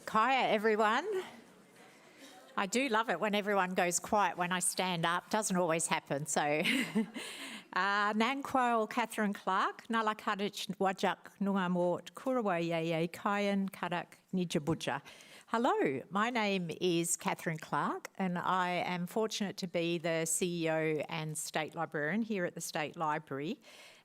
Kaya, everyone. I do love it when everyone goes quiet when I stand up. Doesn't always happen, so. Nanquail Catherine Clark, Nalakadich Wajak Nungamort Kurawa Yeye Kayan Kadak Nijabuja. Hello, my name is Catherine Clark and I am fortunate to be the CEO and State Librarian here at the State Library.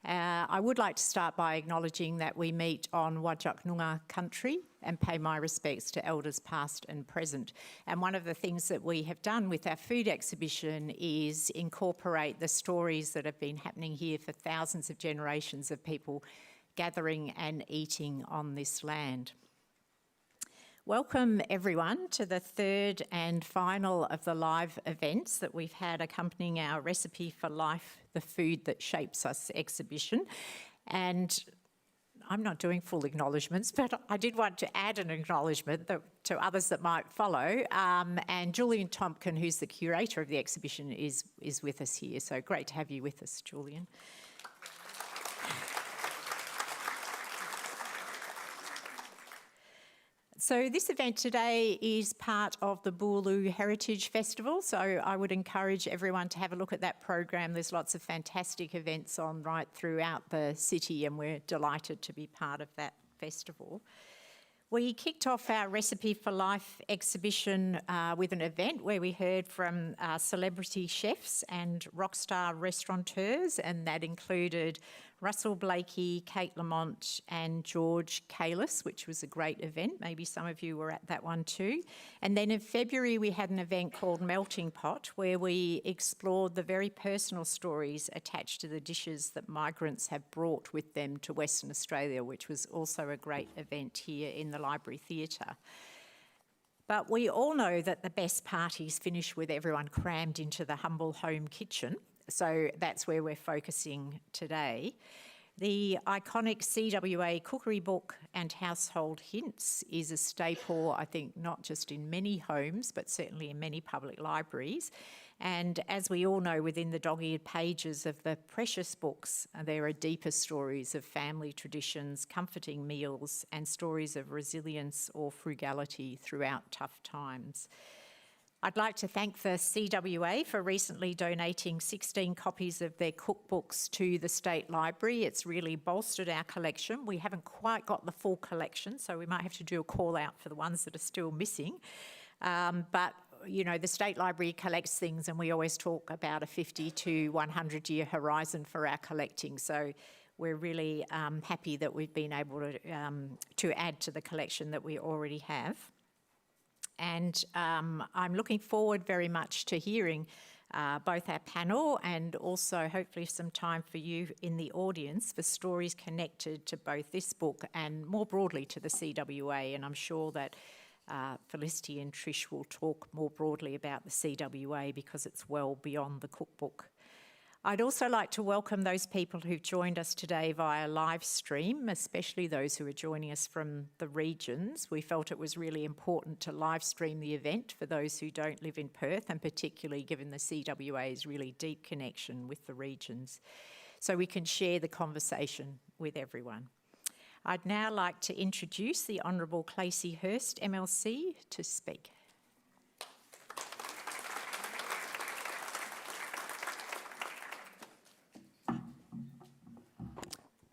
I would like to start by acknowledging that we meet on Wajak Noongar country and pay my respects to elders past and present. And one of the things that we have done with our food exhibition is incorporate the stories that have been happening here for thousands of generations of people gathering and eating on this land. Welcome everyone to the third and final of the live events that we've had accompanying our Recipe for Life, the Food That Shapes Us exhibition. And I'm not doing full acknowledgements, but I did want to add an acknowledgement to others that might follow. And Julian Tompkin, who's the curator of the exhibition, is with us here. So great to have you with us, Julian. So this event today is part of the Boorloo Heritage Festival, so I would encourage everyone to have a look at that program. There's lots of fantastic events on right throughout the city and we're delighted to be part of that festival. We kicked off our Recipe for Life exhibition with an event where we heard from celebrity chefs and rockstar restaurateurs, and that included Russell Blakey, Kate Lamont and George Kalis, which was a great event. Maybe some of you were at that one too. And then in February, we had an event called Melting Pot, where we explored the very personal stories attached to the dishes that migrants have brought with them to Western Australia, which was also a great event here in the Library Theatre. But we all know that the best parties finish with everyone crammed into the humble home kitchen. So that's where we're focusing today. The iconic CWA Cookery book and Household Hints is a staple, I think, not just in many homes, but certainly in many public libraries. And as we all know, within the dog-eared pages of the precious books, there are deeper stories of family traditions, comforting meals, and stories of resilience or frugality throughout tough times. I'd like to thank the CWA for recently donating 16 copies of their cookbooks to the State Library. It's really bolstered our collection. We haven't quite got the full collection, so we might have to do a call out for the ones that are still missing. But you know, the State Library collects things and we always talk about a 50 to 100 year horizon for our collecting. So we're really happy that we've been able to add to the collection that we already have. And I'm looking forward very much to hearing both our panel and also hopefully some time for you in the audience for stories connected to both this book and more broadly to the CWA. And I'm sure that Felicity and Trish will talk more broadly about the CWA because it's well beyond the cookbook. I'd also like to welcome those people who've joined us today via live stream, especially those who are joining us from the regions. We felt it was really important to live stream the event for those who don't live in Perth, and particularly given the CWA's really deep connection with the regions, so we can share the conversation with everyone. I'd now like to introduce the Honourable Clay Hurst, MLC, to speak.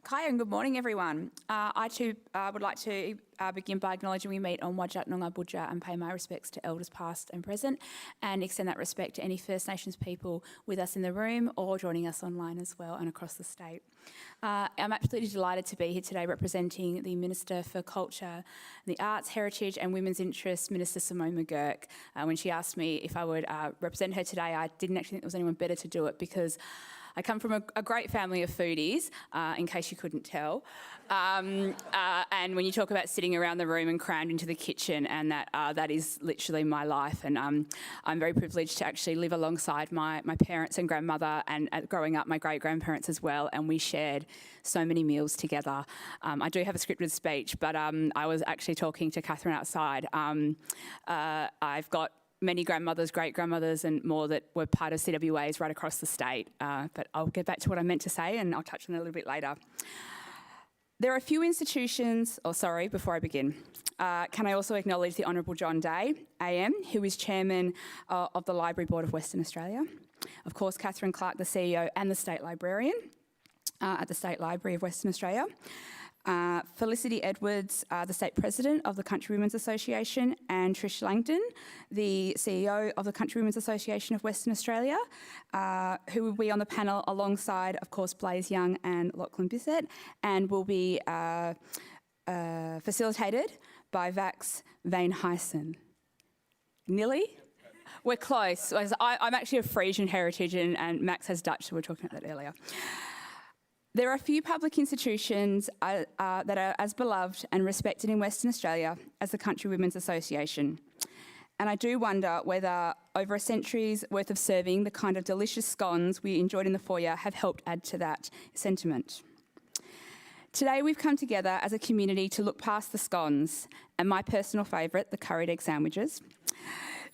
Hi and good morning everyone. I too would like to begin by acknowledging we meet on Wajak Noongar Budja and pay my respects to elders past and present, and extend that respect to any First Nations people with us in the room or joining us online as well and across the state. I'm absolutely delighted to be here today representing the Minister for Culture, the Arts, Heritage and Women's Interests, Minister Simone McGurk. When she asked me if I would represent her today, I didn't actually think there was anyone better to do it because I come from a great family of foodies, in case you couldn't tell. And when you talk about sitting around the room and crammed into the kitchen, and that is literally my life. And I'm very privileged to actually live alongside my parents and grandmother, and growing up, my great-grandparents as well. And we shared so many meals together. I do have a scripted speech, but I was actually talking to Catherine outside. I've got many grandmothers, great-grandmothers and more that were part of CWAs right across the state. But I'll get back to what I meant to say and I'll touch on it a little bit later. There are a few institutions, before I begin, can I also acknowledge the Honourable John Day, AM, who is Chairman of the Library Board of Western Australia. Of course, Catherine Clark, the CEO and the State Librarian at the State Library of Western Australia. Felicity Edwards, the State President of the Country Women's Association, and Trish Langdon, the CEO of the Country Women's Association of Western Australia, who will be on the panel alongside, of course, Blaze Young and Lachlan Bissett, and will be facilitated by Max Veenhuyzen. Nearly? We're close. I'm actually of Frisian heritage and Max has Dutch, so we were talking about that earlier. There are a few public institutions that are as beloved and respected in Western Australia as the Country Women's Association. And I do wonder whether over a century's worth of serving the kind of delicious scones we enjoyed in the foyer have helped add to that sentiment. Today we've come together as a community to look past the scones and my personal favourite, the curried egg sandwiches,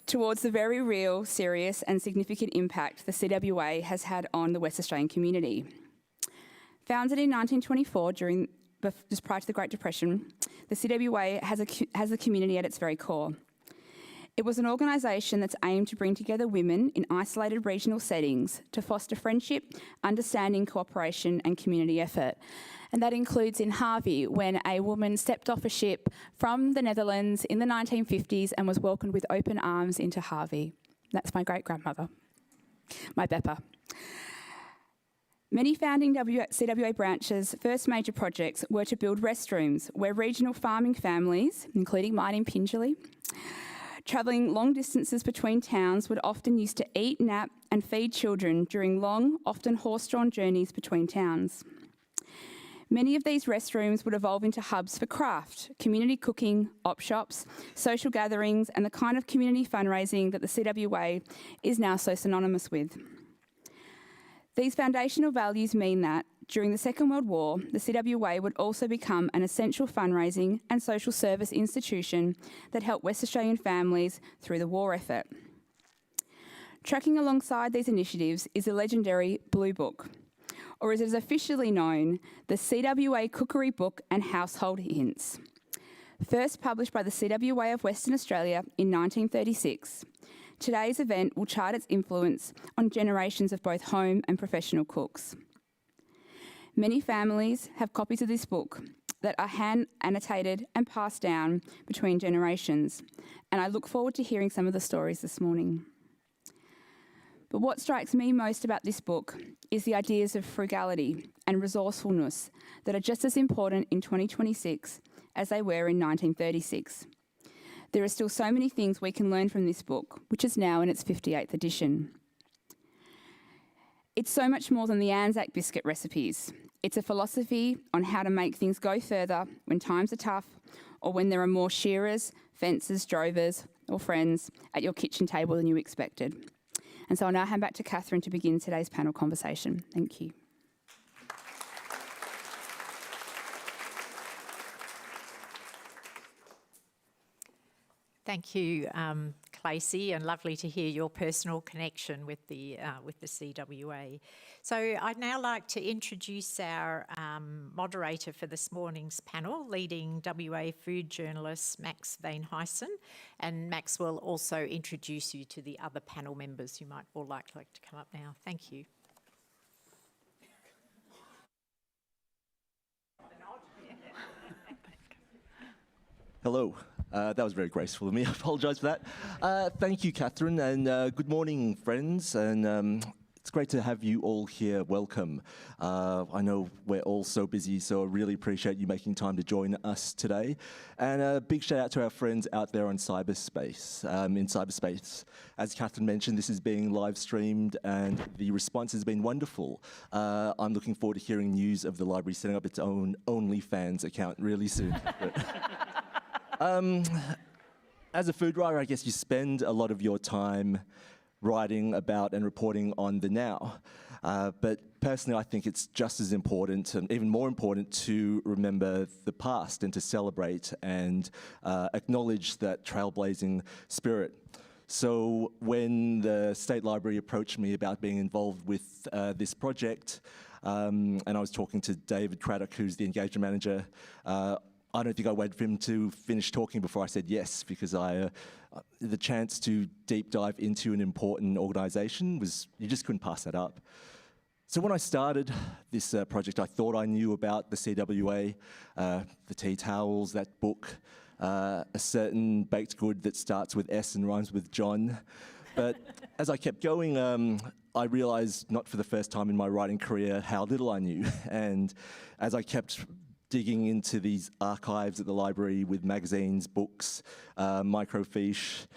towards the very real, serious and significant impact the CWA has had on the West Australian community. Founded in 1924, just prior to the Great Depression, the CWA has a community at its very core. It was an organisation that's aimed to bring together women in isolated regional settings to foster friendship, understanding, cooperation and community effort. And that includes in Harvey, when a woman stepped off a ship from the Netherlands in the 1950s and was welcomed with open arms into Harvey. That's my great-grandmother, my Beppa. Many founding CWA branches' first major projects were to build restrooms where regional farming families, including mine in Pingelly, travelling long distances between towns would often use to eat, nap and feed children during long, often horse-drawn journeys between towns. Many of these restrooms would evolve into hubs for craft, community cooking, op shops, social gatherings and the kind of community fundraising that the CWA is now so synonymous with. These foundational values mean that, during the Second World War, the CWA would also become an essential fundraising and social service institution that helped West Australian families through the war effort. Tracking alongside these initiatives is the legendary Blue Book, or as it is officially known, the CWA Cookery Book and Household Hints. First published by the CWA of Western Australia in 1936, today's event will chart its influence on generations of both home and professional cooks. Many families have copies of this book that are hand-annotated and passed down between generations, and I look forward to hearing some of the stories this morning. But what strikes me most about this book is the ideas of frugality and resourcefulness that are just as important in 2026 as they were in 1936. There are still so many things we can learn from this book, which is now in its 58th edition. It's so much more than the Anzac biscuit recipes. It's a philosophy on how to make things go further when times are tough or when there are more shearers, fencers, drovers or friends at your kitchen table than you expected. And so I'll now hand back to Catherine to begin today's panel conversation. Thank you. Thank you, Clacy, and lovely to hear your personal connection with the CWA. So I'd now like to introduce our moderator for this morning's panel, leading WA food journalist Max Veenhuyzen, and Max will also introduce you to the other panel members who might all like to come up now. Thank you. Hello. That was very graceful of me. I apologise for that. Thank you, Catherine, and good morning, friends. And it's great to have you all here. Welcome. I know we're all so busy, so I really appreciate you making time to join us today. And a big shout out to our friends out there on cyberspace. In cyberspace, as Catherine mentioned, this is being live streamed, and the response has been wonderful. I'm looking forward to hearing news of the library setting up its own OnlyFans account really soon. As a food writer, I guess you spend a lot of your time writing about and reporting on the now. But personally, I think it's just as important, and even more important, to remember the past and to celebrate and acknowledge that trailblazing spirit. So when the State Library approached me about being involved with this project, and I was talking to David Craddock, who's the engagement manager, I don't think I waited for him to finish talking before I said yes, because the chance to deep dive into an important organisation you just couldn't pass that up. So when I started this project, I thought I knew about the CWA, the tea towels, that book, a certain baked good that starts with S and rhymes with John. But as I kept going, I realised, not for the first time in my writing career, how little I knew. And as I kept digging into these archives at the library with magazines, books, microfiche,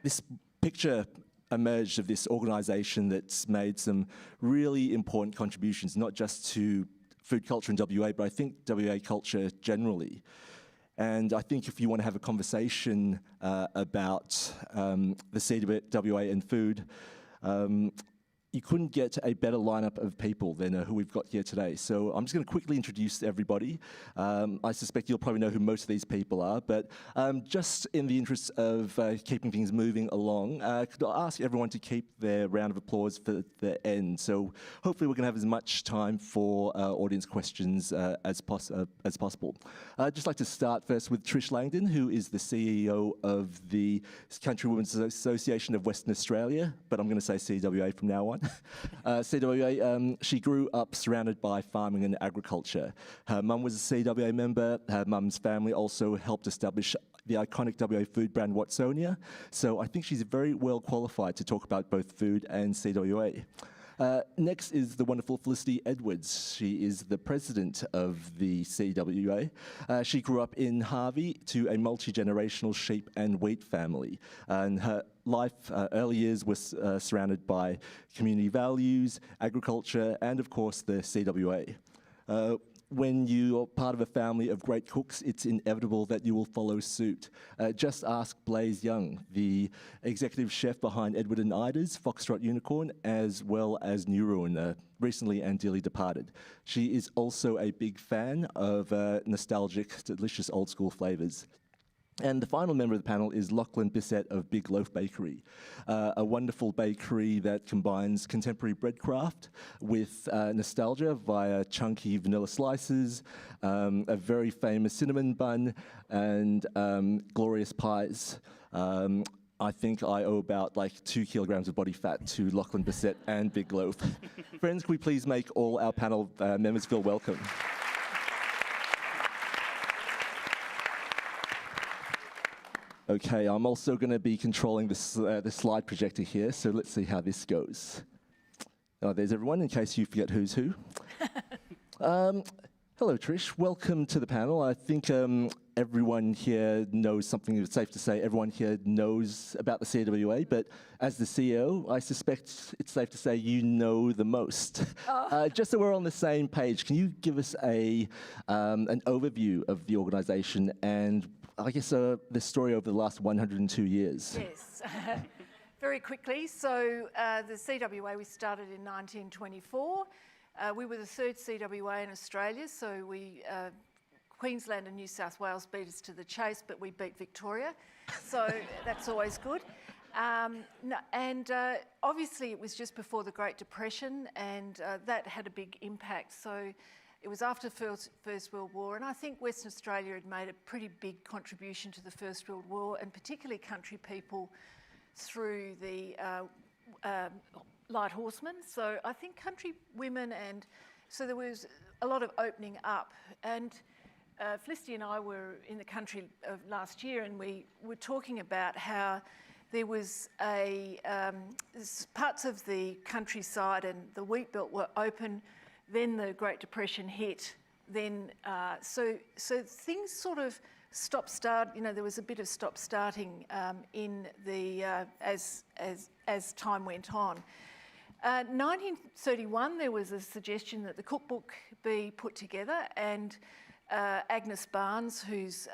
this picture emerged of this organisation that's made some really important contributions, not just to food culture in WA, but I think WA culture generally. And I think if you want to have a conversation about the CWA and food, you couldn't get a better lineup of people than who we've got here today. So I'm just going to quickly introduce everybody. I suspect you'll probably know who most of these people are, but just in the interest of keeping things moving along, could I ask everyone to keep their round of applause for the end? So hopefully we're going to have as much time for audience questions as possible. I'd just like to start first with Trish Langdon, who is the CEO of the Country Women's Association of Western Australia, but I'm going to say CWA from now on. CWA, she grew up surrounded by farming and agriculture. Her mum was a CWA member. Her mum's family also helped establish the iconic WA food brand Watsonia. So I think she's very well qualified to talk about both food and CWA. Next is the wonderful Felicity Edwards. She is the president of the CWA. She grew up in Harvey to a multi-generational sheep and wheat family. And her early years was surrounded by community values, agriculture, and of course the CWA. When you're part of a family of great cooks, it's inevitable that you will follow suit. Just ask Blaze Young, the executive chef behind Edward and Ida's Foxtrot Unicorn, as well as New Ruin, recently and dearly departed. She is also a big fan of nostalgic, delicious old school flavours. And the final member of the panel is Lachlan Bissett of Big Loaf Bakery, a wonderful bakery that combines contemporary breadcraft with nostalgia via chunky vanilla slices, a very famous cinnamon bun, and glorious pies. I think I owe about like 2 kilograms of body fat to Lachlan Bissett and Big Loaf. Friends, can we please make all our panel members feel welcome? Okay, I'm also going to be controlling the slide projector here, so let's see how this goes. Oh, there's everyone, in case you forget who's who. Hello, Trish. Welcome to the panel. I think everyone here knows something. It's safe to say everyone here knows about the CWA, but as the CEO, I suspect it's safe to say you know the most. Just so we're on the same page, can you give us an overview of the organisation and I guess the story over the last 102 years? Yes, very quickly. So the CWA, we started in 1924. We were the third CWA in Australia, so Queensland and New South Wales beat us to the chase, but we beat Victoria, so that's always good. Obviously it was just before the Great Depression, and that had a big impact. So it was after the First World War, and I think Western Australia had made a pretty big contribution to the First World War, and particularly country people through the light horsemen. So I think country women, and so there was a lot of opening up. And Felicity and I were in the country last year, and we were talking about how there was parts of the countryside and the wheat belt were open. Then the Great Depression hit. Then so things sort of stop-start. You know, there was a bit of stop-starting in the as time went on. 1931, there was a suggestion that the cookbook be put together, and Agnes Barnes, who's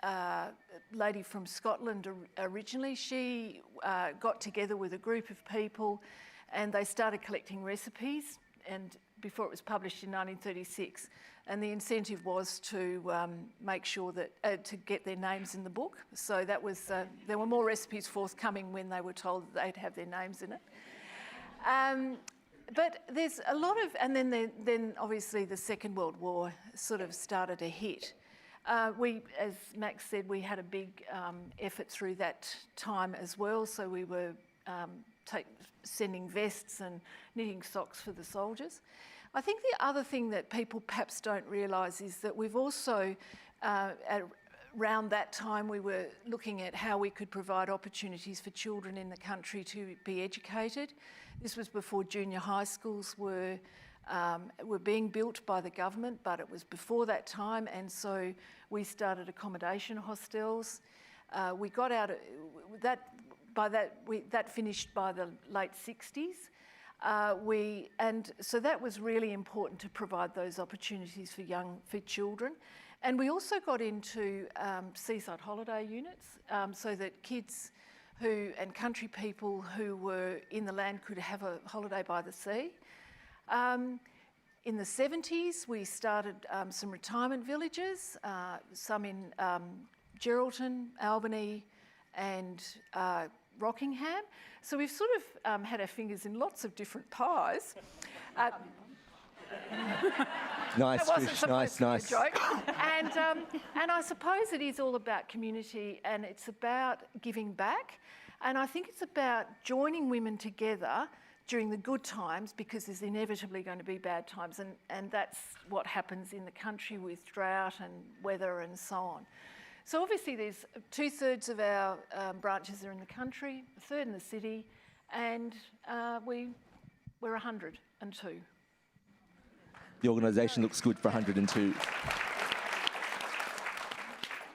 a lady from Scotland originally, she got together with a group of people, and they started collecting recipes. and before it was published in 1936. And the incentive was to make sure that, to get their names in the book. So that was, there were more recipes forthcoming when they were told that they'd have their names in it. But there's a lot of, and then obviously the Second World War sort of started to hit. We, as Max said, we had a big effort through that time as well. So we were sending vests and knitting socks for the soldiers. I think the other thing that people perhaps don't realise is that we've also, around that time, we were looking at how we could provide opportunities for children in the country to be educated. This was before junior high schools were being built by the government, but it was before that time, and so we started accommodation hostels. We got out of that. That finished by the late 60s. And so that was really important to provide those opportunities for children. And we also got into seaside holiday units, so that kids and country people who were in the land could have a holiday by the sea. In the 70s, we started some retirement villages, some in Geraldton, Albany, and Rockingham. So we've sort of had our fingers in lots of different pies. Nice, Trish, nice. Joke. And I suppose it is all about community, and it's about giving back. And I think it's about joining women together during the good times, because there's inevitably going to be bad times, and that's what happens in the country with drought and weather and so on. So obviously there's 2/3 of our branches are in the country, 1/3 in the city, and we're 102. The organisation looks good for 102.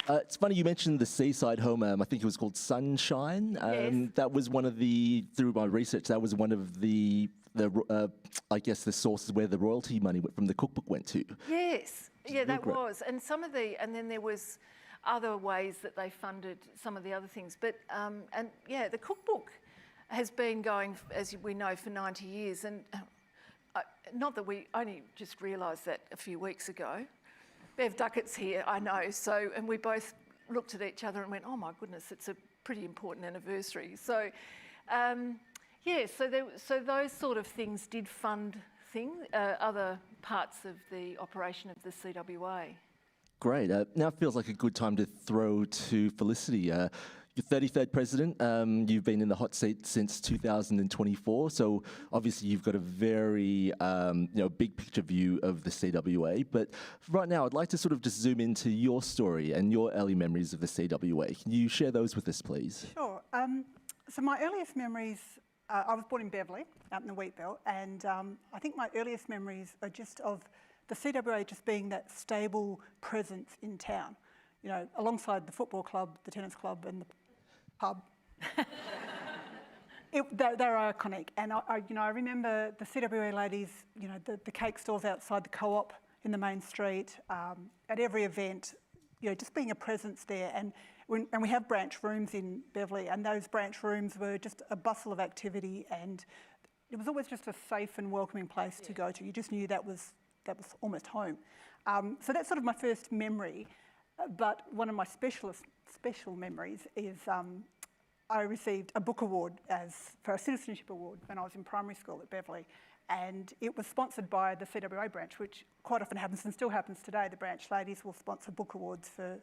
It's funny you mentioned the seaside home. I think it was called Sunshine. Yes. That was one of the, through my research, that was one of the I guess the sources where the royalty money from the cookbook went to. Yes, yeah, that great. was. And and then there was other ways that they funded some of the other things. But, and yeah, the cookbook has been going, as we know, for 90 years. And not that we only just realised that a few weeks ago. Bev Duckett's here, I know. So, and we both looked at each other and went, oh my goodness, it's a pretty important anniversary. So, yeah, so those sort of things did fund other parts of the operation of the CWA. Great. Now it feels like a good time to throw to Felicity. You're 33rd president. You've been in the hot seat since 2024. So obviously you've got a very big picture view of the CWA. But right now, I'd like to sort of just zoom into your story and your early memories of the CWA. Can you share those with us, please? Sure. So my earliest memories, I was born in Beverley, out in the wheat belt, and I think my earliest memories are just of the CWA just being that stable presence in town, you know, alongside the football club, the tennis club, and the pub. They're iconic, and I remember the CWA ladies, you know, the cake stalls outside the co-op in the main street, at every event, you know, just being a presence there. And we have branch rooms in Beverley, and those branch rooms were just a bustle of activity, and it was always just a safe and welcoming place to go to. You just knew that was almost home. So that's sort of my first memory. But one of my special memories is I received a book award for a citizenship award when I was in primary school at Beverley, and it was sponsored by the CWA branch, which quite often happens and still happens today. The branch ladies will sponsor book awards for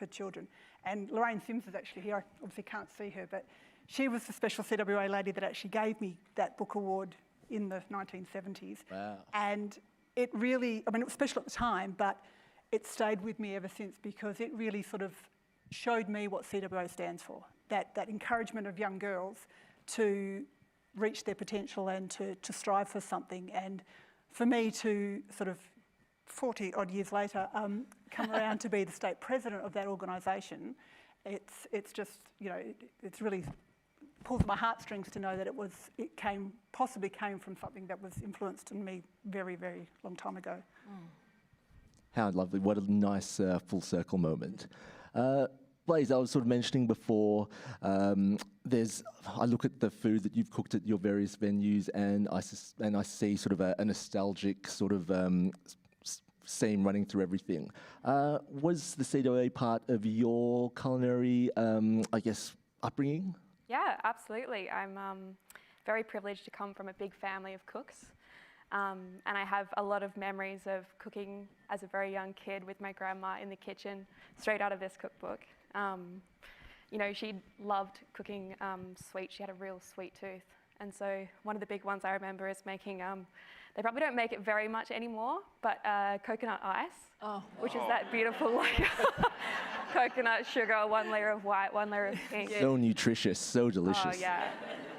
children. And Lorraine Sims is actually here. I obviously can't see her, but she was the special CWA lady that actually gave me that book award in the 1970s. Wow. And it really, I mean, it was special at the time, but it stayed with me ever since, because it really sort of showed me what CWA stands for, that encouragement of young girls to reach their potential and to strive for something. And for me to sort of 40 odd years later come around to be the state president of that organisation, it's just, you know, it's really pulls my heartstrings to know that it possibly came from something that was influenced in me very, very long time ago. Mm. How lovely. What a nice full circle moment. Blaze, I was sort of mentioning before, I look at the food that you've cooked at your various venues, and I see sort of a nostalgic sort of theme running through everything. Was the CWA part of your culinary, upbringing? Yeah, absolutely. I'm very privileged to come from a big family of cooks. And I have a lot of memories of cooking as a very young kid with my grandma in the kitchen, straight out of this cookbook. She loved cooking sweets. She had a real sweet tooth. And so one of the big ones I remember is making, they probably don't make it very much anymore, but coconut ice, which is that beautiful coconut sugar, 1 layer of white, 1 layer of pink. So nutritious, so delicious. Oh, yeah.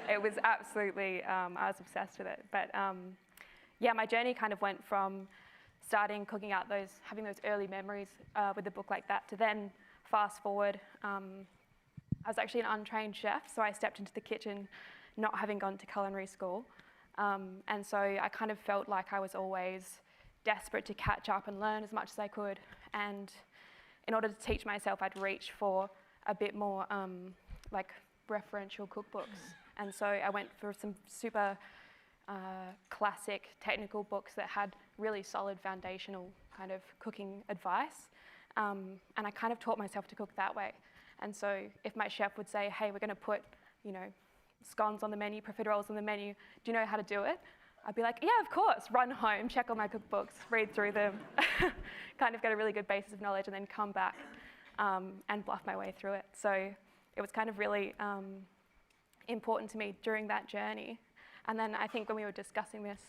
It was absolutely, I was obsessed with it. But my journey kind of went from starting cooking out having those early memories with a book like that to then fast forward. I was actually an untrained chef, so I stepped into the kitchen not having gone to culinary school. And so I kind of felt like I was always desperate to catch up and learn as much as I could. And in order to teach myself, I'd reach for a bit more referential cookbooks. And so I went for some super classic technical books that had really solid foundational kind of cooking advice. And I kind of taught myself to cook that way. And so if my chef would say, hey, we're going to put, scones on the menu, profiteroles on the menu, do you know how to do it? I'd be like, yeah, of course. Run home, check all my cookbooks, read through them, kind of get a really good basis of knowledge, and then come back and bluff my way through it. So it was kind of really important to me during that journey. And then I think when we were discussing this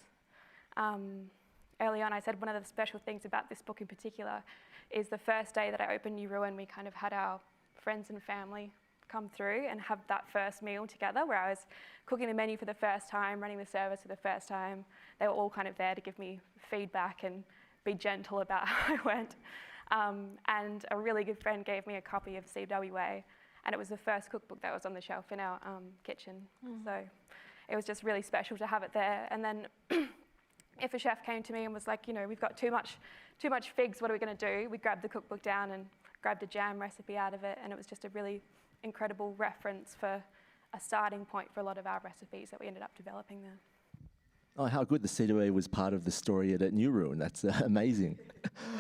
early on, I said one of the special things about this book in particular is the first day that I opened New Ruin, we kind of had our friends and family come through and have that first meal together, where I was cooking the menu for the first time, running the service for the first time. They were all kind of there to give me feedback and be gentle about how I went. And a really good friend gave me a copy of CWA, and it was the first cookbook that was on the shelf in our kitchen. So it was just really special to have it there. And then if a chef came to me and was like, we've got too much figs, what are we going to do? We grabbed the cookbook down and grabbed a jam recipe out of it, and it was just a really incredible reference for a starting point for a lot of our recipes that we ended up developing there. Oh, how good the CWA was part of the story at New Ruin. That's amazing.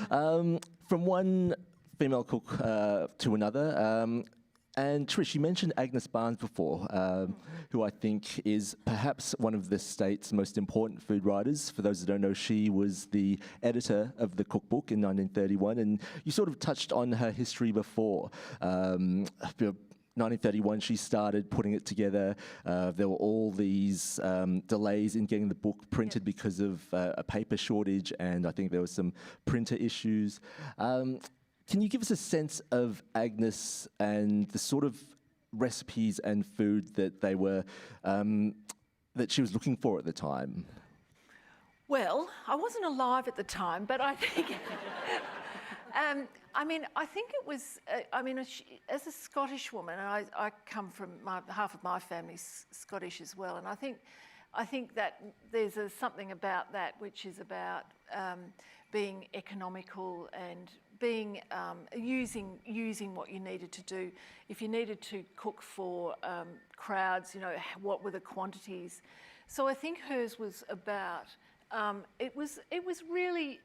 From one female cook to another, and Trish, you mentioned Agnes Barnes before, who I think is perhaps one of the state's most important food writers. For those that don't know, she was the editor of the cookbook in 1931, and you sort of touched on her history before. 1931, she started putting it together. There were all these delays in getting the book printed because of a paper shortage, and I think there was some printer issues. Can you give us a sense of Agnes and the sort of recipes and food that they were that she was looking for at the time? Well, I wasn't alive at the time, but I think, I think it was, as a Scottish woman, and I come from, half of my family's Scottish as well, and I think that there's something about that which is about being economical and being using what you needed to do. If you needed to cook for crowds, what were the quantities? So I think hers was about it was really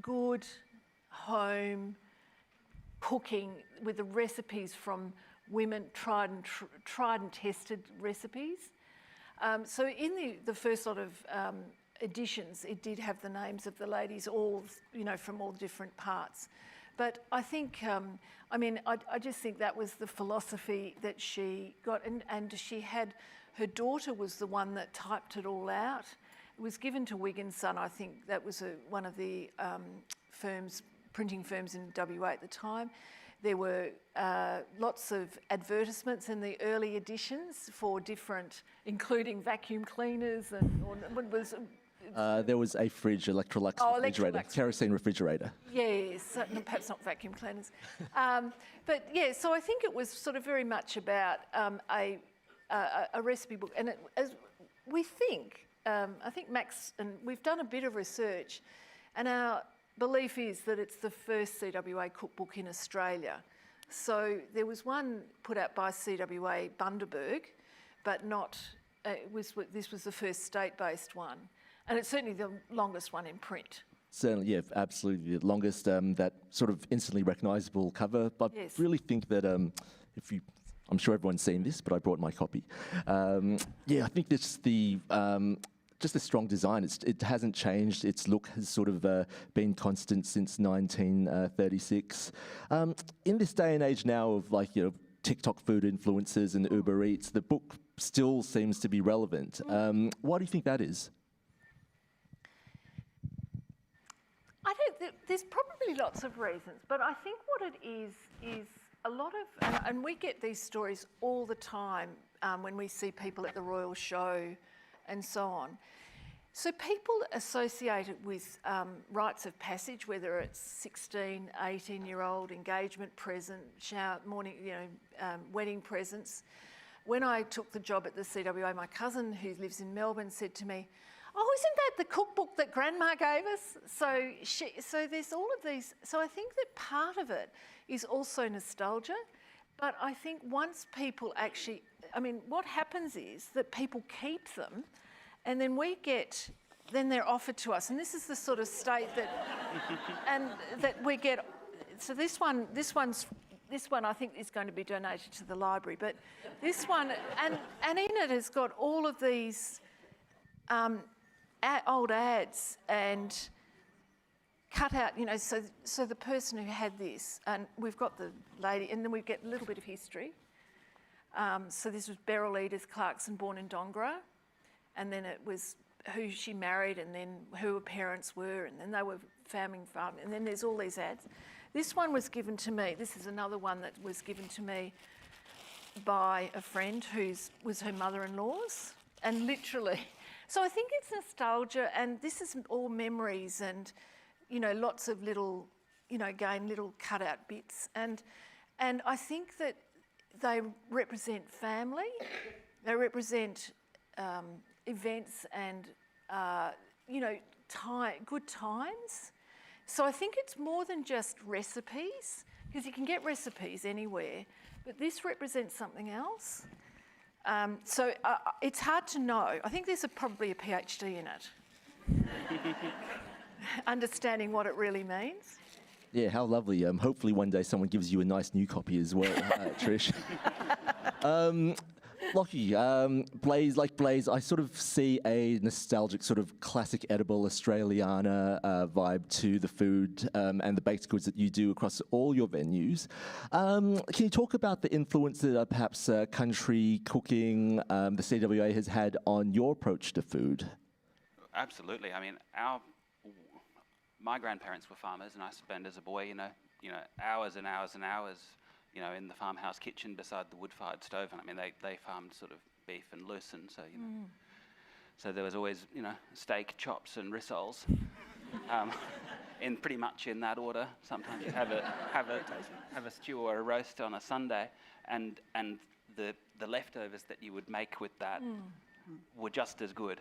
good home cooking with the recipes from women, tried and tested recipes. So in the first lot of editions, it did have the names of the ladies, all from all different parts. But I think, I just think that was the philosophy that she got, and she had, her daughter was the one that typed it all out. It was given to Wig & Son. I think that was one of the printing firms in WA at the time. There were lots of advertisements in the early editions for different, including vacuum cleaners there was a fridge, Electrolux refrigerator, kerosene refrigerator. Yes, perhaps not vacuum cleaners. But yeah, so I think it was sort of very much about a recipe book. And as we think, I think Max, and we've done a bit of research, and our belief is that it's the first CWA cookbook in Australia. So there was one put out by CWA Bundaberg, but not, this was the first state-based one. And it's certainly the longest one in print. Certainly, yeah, absolutely. The longest, that sort of instantly recognisable cover. But I Yes. really think that I'm sure everyone's seen this, but I brought my copy. I think this just a strong design. It hasn't changed. Its look has sort of been constant since 1936. In this day and age now of TikTok food influencers and Uber Eats, the book still seems to be relevant. Why do you think that is? I think that there's probably lots of reasons, but I think what it is a lot of, and we get these stories all the time when we see people at the Royal Show and so on. So people associate it with rites of passage, whether it's 16, 18-year-old engagement present, shower, morning, wedding presents. When I took the job at the CWA, my cousin who lives in Melbourne said to me, "Oh, isn't that the cookbook that Grandma gave us?" So there's all of these. So I think that part of it is also nostalgia. But I think once people actually, what happens is that people keep them, and then then they're offered to us. And this is the sort of state that we get. So this one I think is going to be donated to the library. But this one, and in it has got all of these old ads and cut out, so the person who had this, and we've got the lady, and then we get a little bit of history. So this was Beryl Edith Clarkson, born in Dongra, and then it was who she married, and then who her parents were, and then they were farming, and then there's all these ads. This one was given to me. This is another one that was given to me by a friend was her mother-in-law's, and literally. So I think it's nostalgia, and this is all memories, and lots of little, again, little cut-out bits, and I think that they represent family, they represent events and good times. So I think it's more than just recipes, because you can get recipes anywhere, but this represents something else. So it's hard to know. I think there's probably a PhD in it, understanding what it really means. Yeah, how lovely. Hopefully one day someone gives you a nice new copy as well, Trish. Lockie, Blaze, I sort of see a nostalgic sort of classic edible Australiana vibe to the food and the baked goods that you do across all your venues. Can you talk about the influence that perhaps country cooking, the CWA has had on your approach to food? Absolutely. My grandparents were farmers, and I spent as a boy, hours and hours and hours, in the farmhouse kitchen beside the wood-fired stove. And they farmed sort of beef and lucerne, so so there was always steak, chops, and rissoles, in pretty much in that order. Sometimes you have a stew or a roast on a Sunday, and the leftovers that you would make with that were just as good.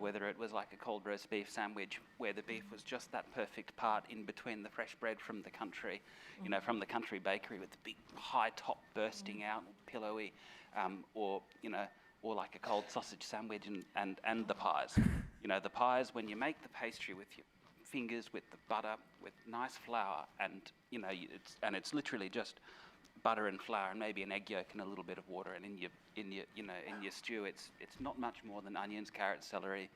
Whether it was like a cold roast beef sandwich where the beef was just that perfect part in between the fresh bread from the country, from the country bakery with the big high top bursting out, pillowy, or like a cold sausage sandwich and the pies. The pies, when you make the pastry with your fingers, with the butter, with nice flour, and it's literally just butter and flour and maybe an egg yolk and a little bit of water, and in your stew it's not much more than onions, carrots, celery,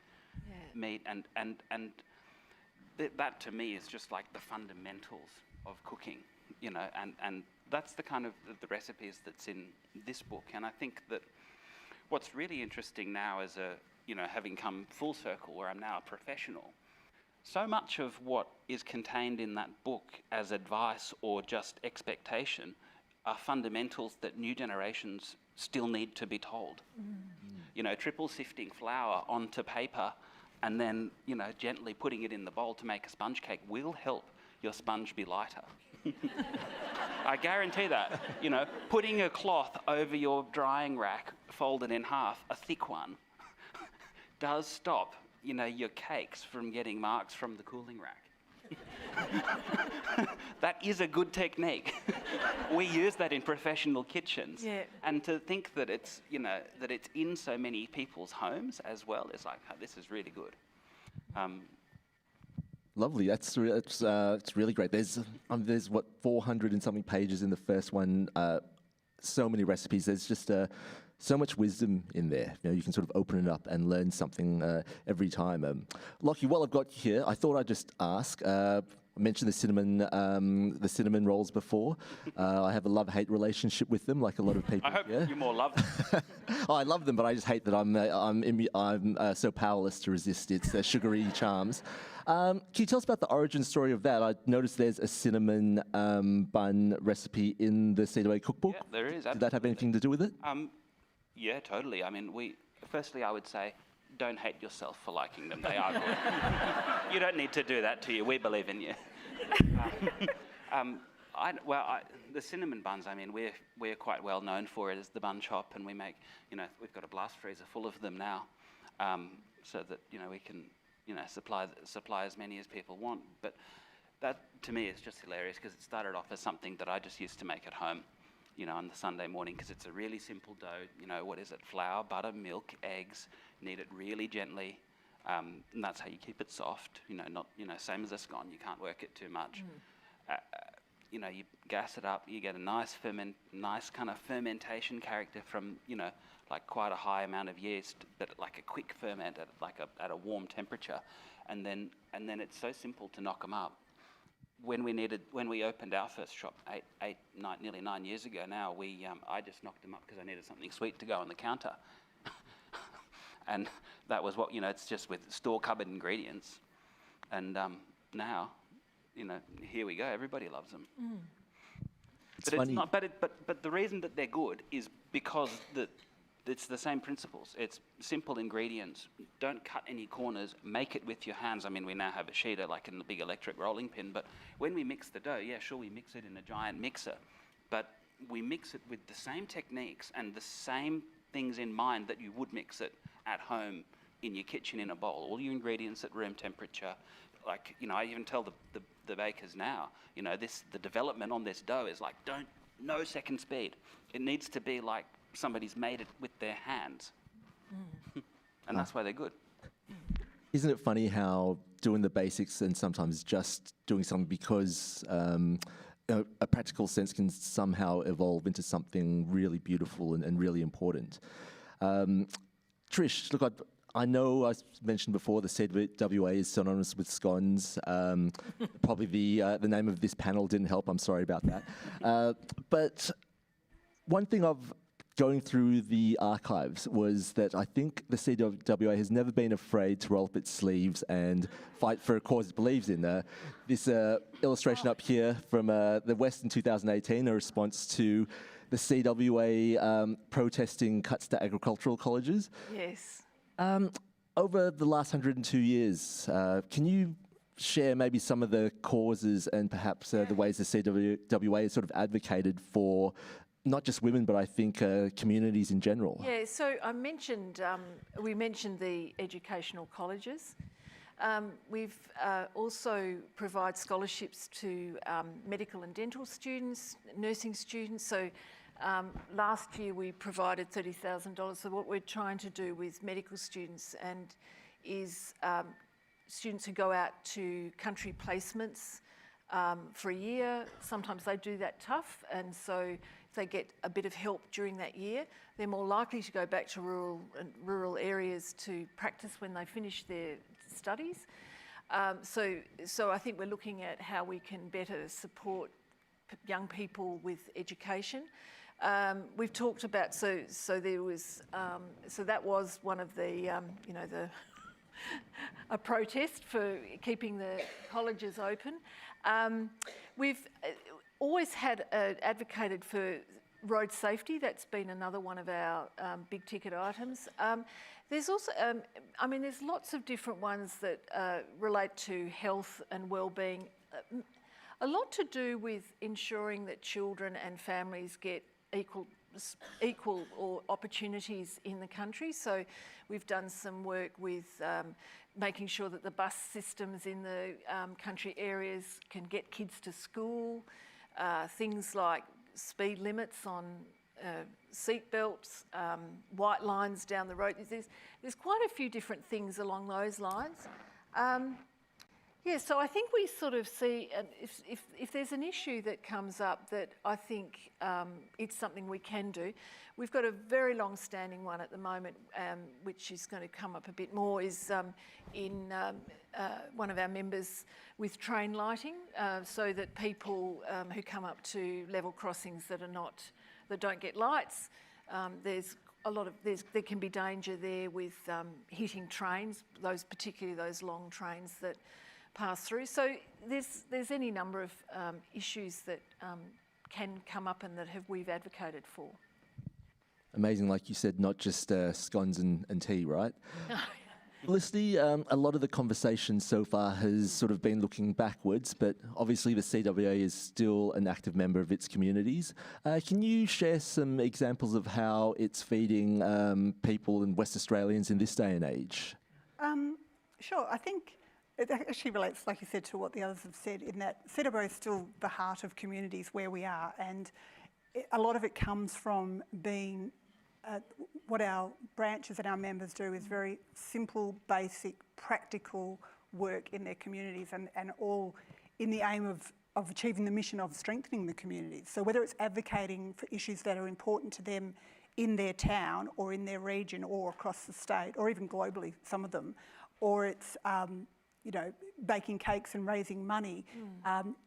meat, and that to me is just like the fundamentals of cooking, and that's the kind of the recipes that's in this book. And I think that what's really interesting now is having come full circle where I'm now a professional, so much of what is contained in that book as advice or just expectation are fundamentals that new generations still need to be told. Triple sifting flour onto paper and then, gently putting it in the bowl to make a sponge cake will help your sponge be lighter. I guarantee that. Putting a cloth over your drying rack, folded in half, a thick one, does stop, your cakes from getting marks from the cooling rack. That is a good technique. We use that in professional kitchens. Yeah. And to think that it's, that it's in so many people's homes as well is like, oh, this is really good. Lovely. It's really great. There's what 400 and something pages in the first one. So many recipes. There's just so much wisdom in there. You can sort of open it up and learn something every time. Lockie, while I've got you here, I thought I'd just ask. I mentioned the cinnamon rolls before. I have a love-hate relationship with them, like a lot of people. I hope here. you more love them. Oh, I love them, but I just hate that I'm so powerless to resist its sugary charms. Can you tell us about the origin story of that? I noticed there's a cinnamon bun recipe in the CWA Cookbook. Yeah, there is. Did that have anything to do with it? Yeah, totally. I mean, firstly, I would say, don't hate yourself for liking them. They are good. You don't need to do that to you. We believe in you. The cinnamon buns, I mean, we're quite well known for it as the bun shop, and we make, we've got a blast freezer full of them now, so that, we can, supply as many as people want. But that, to me, is just hilarious because it started off as something that I just used to make at home, on the Sunday morning, because it's a really simple dough. What is it? Flour, butter, milk, eggs. Knead it really gently, and that's how you keep it soft. Not same as a scone. You can't work it too much. You gas it up. You get a nice kind of fermentation character from like quite a high amount of yeast, but like a quick ferment at a warm temperature, and then it's so simple to knock them up. When we opened our first shop nearly 9 years ago now, I just knocked them up because I needed something sweet to go on the counter. And that was what, it's just with store cupboard ingredients. And now, here we go. Everybody loves them. It's funny. But the reason that they're good is because it's the same principles. It's simple ingredients. Don't cut any corners. Make it with your hands. I mean, we now have a sheeter like in the big electric rolling pin. But when we mix the dough, yeah, sure, we mix it in a giant mixer. But we mix it with the same techniques and the same things in mind that you would mix it at home in your kitchen in a bowl. All your ingredients at room temperature. Like, I even tell the bakers now, the development on this dough is like, no second speed. It needs to be like somebody's made it with their hands. And that's why they're good. Isn't it funny how doing the basics and sometimes just doing something because a practical sense can somehow evolve into something really beautiful and really important. Trish, look, I know I mentioned before the CWA is synonymous with scones. Probably the name of this panel didn't help. I'm sorry about that. But one thing of going through the archives was that I think the CWA has never been afraid to roll up its sleeves and fight for a cause it believes in. This illustration up here from the West in 2018, a response to the CWA protesting cuts to agricultural colleges. Yes. Over the last 102 years, can you share maybe some of the causes and perhaps the ways the CWA has sort of advocated for not just women, but I think communities in general? Yeah, so we mentioned the educational colleges. We've also provide scholarships to medical and dental students, nursing students. So last year we provided $30,000. So what we're trying to do with medical students is students who go out to country placements for a year. Sometimes they do that tough, and so if they get a bit of help during that year, they're more likely to go back to rural areas to practice when they finish their studies. So I think we're looking at how we can better support young people with education. We've talked about so that was one of the a protest for keeping the colleges open. We've always advocated for road safety. That's been another one of our big ticket items. There's also, there's lots of different ones that relate to health and well-being. A lot to do with ensuring that children and families get equal equal or opportunities in the country. So we've done some work with making sure that the bus systems in the country areas can get kids to school, things like speed limits on seat belts, white lines down the road. There's quite a few different things along those lines. Yeah, so I think we sort of see, if there's an issue that comes up that I think it's something we can do. We've got a very long-standing one at the moment, which is going to come up a bit more, is in one of our members with train lighting, so that people who come up to level crossings that don't get lights, there's a lot of there can be danger there with hitting trains, particularly those long trains that pass through. So there's any number of issues that can come up and that we've advocated for. Amazing, like you said, not just scones and tea, right? Felicity, a lot of the conversation so far has sort of been looking backwards, but obviously the CWA is still an active member of its communities. Can you share some examples of how it's feeding people and West Australians in this day and age? Sure, I think it actually relates, like you said, to what the others have said, in that CWA is still the heart of communities where we are, and a lot of it comes from being what our branches and our members do is very simple, basic, practical work in their communities, and all in the aim of achieving the mission of strengthening the communities. So whether it's advocating for issues that are important to them in their town or in their region or across the state or even globally, some of them, or it's baking cakes and raising money,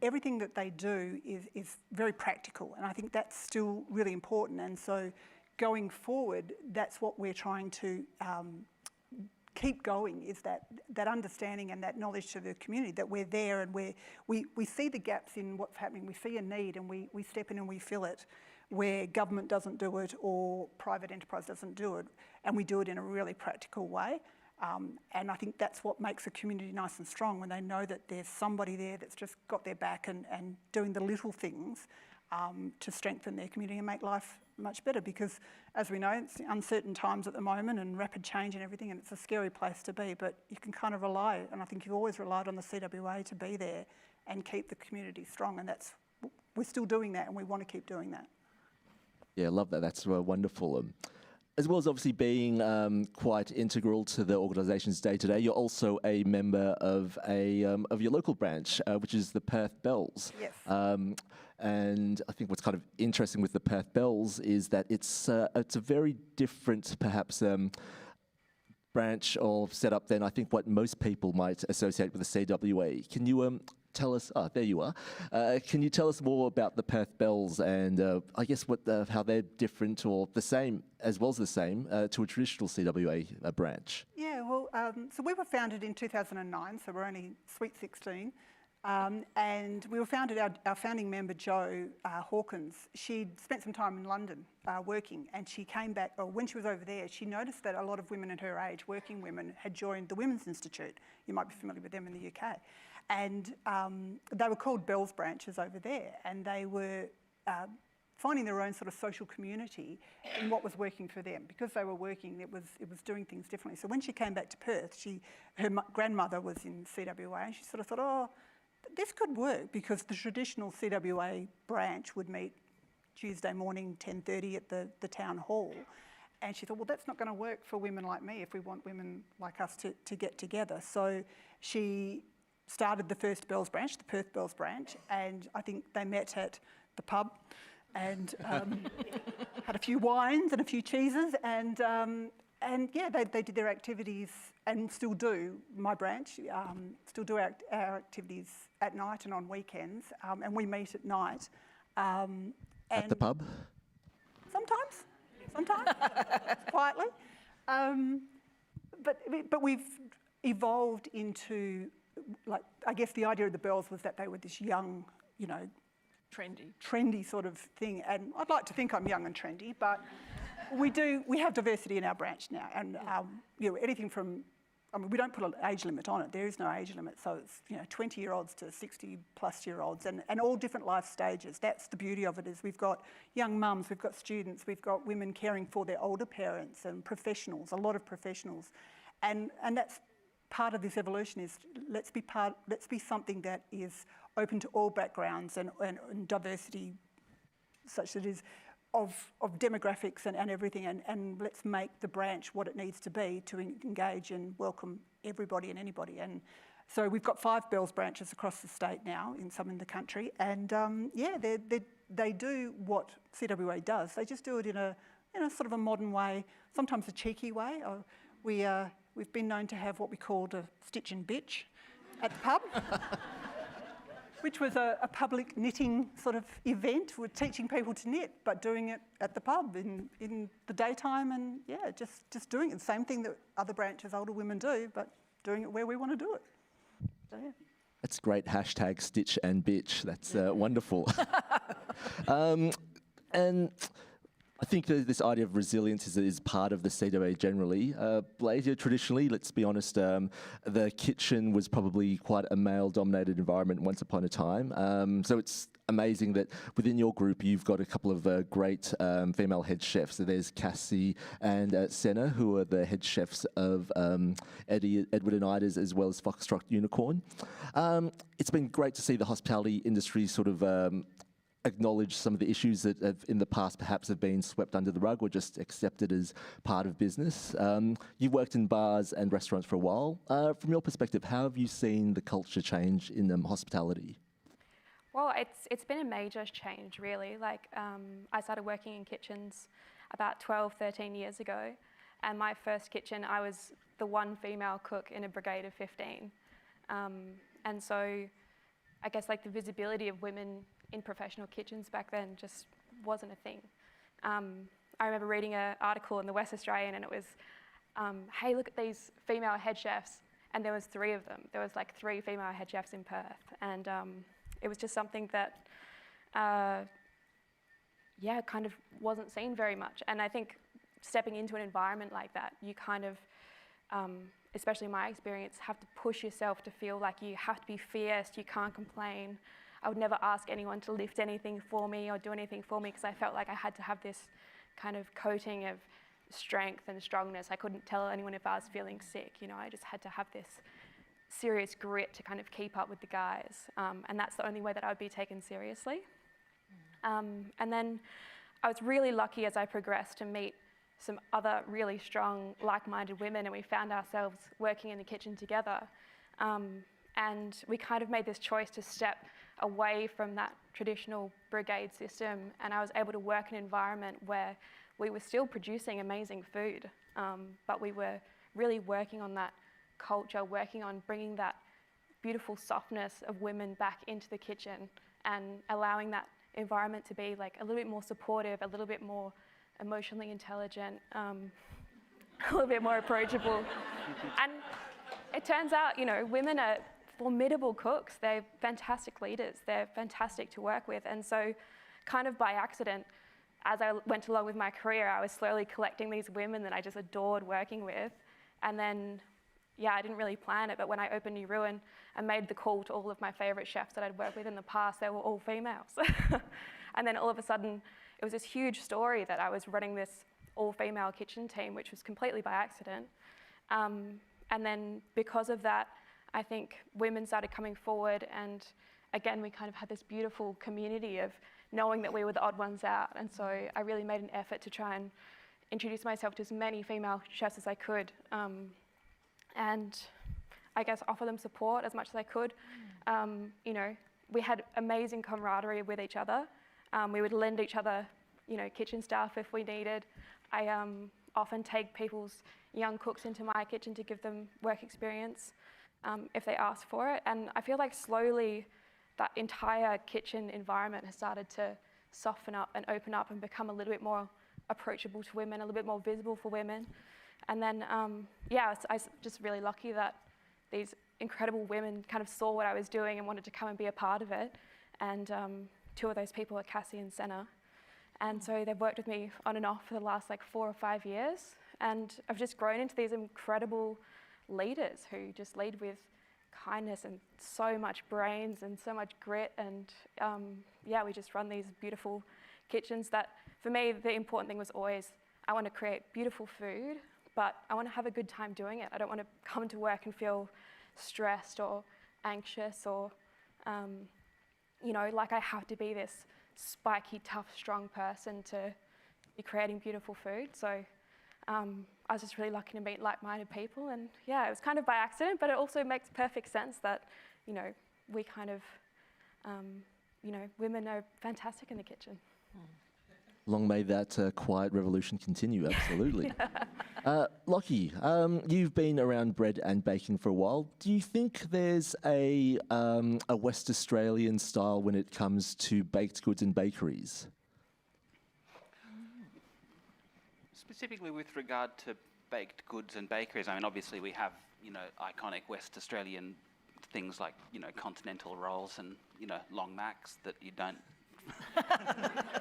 everything that they do is very practical, and I think that's still really important. And so going forward, that's what we're trying to keep going, is that understanding and that knowledge to the community that we're there, and we see the gaps in what's happening. We see a need and we step in and we fill it where government doesn't do it or private enterprise doesn't do it, and we do it in a really practical way. And I think that's what makes a community nice and strong, when they know that there's somebody there that's just got their back and doing the little things to strengthen their community and make life much better. Because as we know, it's uncertain times at the moment and rapid change and everything, and it's a scary place to be, but you can kind of rely, and I think you've always relied on the CWA to be there and keep the community strong, and we're still doing that, and we want to keep doing that. Yeah, I love that. That's wonderful. As well as obviously being quite integral to the organisation's day-to-day, you're also a member of your local branch, which is the Perth Bells. Yes. And I think what's kind of interesting with the Perth Bells is that it's a very different, perhaps, branch or setup than I think what most people might associate with the CWA. Can you tell us? Oh, there you are. Can you tell us more about the Perth Bells and I guess how they're different or the same, as well as the same, to a traditional CWA branch? Yeah, well, so we were founded in 2009, so we're only sweet 16. And we were founded, our founding member, Jo Hawkins, she'd spent some time in London working, and she came back, or when she was over there, she noticed that a lot of women at her age, working women, had joined the Women's Institute. You might be familiar with them in the UK. And they were called Bells branches over there, and they were finding their own sort of social community in what was working for them. Because they were working, it was doing things differently. So when she came back to Perth, her grandmother was in CWA, and she sort of thought, oh, this could work, because the traditional CWA branch would meet Tuesday morning, 10:30 at the town hall. And she thought, well, that's not going to work for women like me if we want women like us to get together. So she started the first Bells branch, the Perth Bells branch, and I think they met at the pub and had a few wines and a few cheeses, and yeah, they did their activities and still do. My branch still do our activities at night and on weekends, and we meet at night. At the pub? Sometimes, quietly. But we've evolved into, like, I guess the idea of the Bells was that they were this young, trendy sort of thing. And I'd like to think I'm young and trendy, but we have diversity in our branch now, and anything from I mean, we don't put an age limit on it. There is no age limit. So it's, 20-year-olds to 60-plus-year-olds and all different life stages. That's the beauty of it, is we've got young mums, we've got students, we've got women caring for their older parents and professionals, a lot of professionals. And that's part of this evolution, is let's be something that is open to all backgrounds and diversity, such that it is of demographics and everything, and let's make the branch what it needs to be to engage and welcome everybody and anybody. And so we've got 5 Bells branches across the state now, some in the country, and they do what CWA does. They just do it in a sort of a modern way, sometimes a cheeky way. We've been known to have what we called a stitch and bitch at the pub. Which was a public knitting sort of event. We're teaching people to knit, but doing it at the pub in the daytime, and just doing it. Same thing that other branches, older women do, but doing it where we want to do it. So, yeah. That's great. # stitch and bitch. That's wonderful. And I think that this idea of resilience is part of the CWA generally. Blazer, traditionally, let's be honest, the kitchen was probably quite a male-dominated environment once upon a time. So it's amazing that within your group you've got a couple of great female head chefs. So there's Cassie and Senna, who are the head chefs of Edward and Ida's, as well as Foxtrot Unicorn. It's been great to see the hospitality industry sort of acknowledge some of the issues that have in the past perhaps have been swept under the rug or just accepted as part of business. You've worked in bars and restaurants for a while. From your perspective, how have you seen the culture change in hospitality? Well, it's been a major change, really. I started working in kitchens about 12, 13 years ago, and my first kitchen, I was the one female cook in a brigade of 15. And so I guess the visibility of women in professional kitchens back then just wasn't a thing. I remember reading an article in the West Australian, and it was, hey, look at these female head chefs, and there was 3 of them. There was 3 female head chefs in Perth, and it was just something that, kind of wasn't seen very much. And I think stepping into an environment like that, you kind of, especially in my experience, have to push yourself to feel like you have to be fierce, you can't complain. I would never ask anyone to lift anything for me or do anything for me, because I felt like I had to have this kind of coating of strength and strongness. I couldn't tell anyone if I was feeling sick. I just had to have this serious grit to kind of keep up with the guys. And that's the only way that I would be taken seriously. And then I was really lucky as I progressed to meet some other really strong, like-minded women, and we found ourselves working in the kitchen together. And we kind of made this choice to step away from that traditional brigade system, and I was able to work in an environment where we were still producing amazing food, but we were really working on that culture, working on bringing that beautiful softness of women back into the kitchen and allowing that environment to be a little bit more supportive, a little bit more emotionally intelligent, a little bit more approachable. And it turns out, women are formidable cooks. They're fantastic leaders. They're fantastic to work with. And so kind of by accident, as I went along with my career, I was slowly collecting these women that I just adored working with. And then, I didn't really plan it, but when I opened New Ruin and made the call to all of my favourite chefs that I'd worked with in the past, they were all females. And then all of a sudden, it was this huge story that I was running this all-female kitchen team, which was completely by accident. And then because of that, I think women started coming forward, and again, we kind of had this beautiful community of knowing that we were the odd ones out. And so I really made an effort to try and introduce myself to as many female chefs as I could, and I guess offer them support as much as I could. We had amazing camaraderie with each other. We would lend each other, kitchen staff if we needed. I often take people's young cooks into my kitchen to give them work experience. If they ask for it. And I feel like slowly that entire kitchen environment has started to soften up and open up and become a little bit more approachable to women, a little bit more visible for women. And then, I was just really lucky that these incredible women kind of saw what I was doing and wanted to come and be a part of it. And 2 of those people are Cassie and Senna. And so they've worked with me on and off for the last 4 or 5 years. And I've just grown into these incredible leaders who just lead with kindness and so much brains and so much grit. And we just run these beautiful kitchens that, for me, the important thing was always, I want to create beautiful food, but I want to have a good time doing it. I don't want to come to work and feel stressed or anxious or, like I have to be this spiky, tough, strong person to be creating beautiful food. So I was just really lucky to meet like-minded people, and it was kind of by accident, but it also makes perfect sense that, we kind of, women are fantastic in the kitchen. Long may that quiet revolution continue, absolutely. Lockie, you've been around bread and baking for a while. Do you think there's a West Australian style when it comes to baked goods and bakeries? Specifically with regard to baked goods and bakeries, I mean, obviously we have, iconic West Australian things like, continental rolls and, long macs that you don't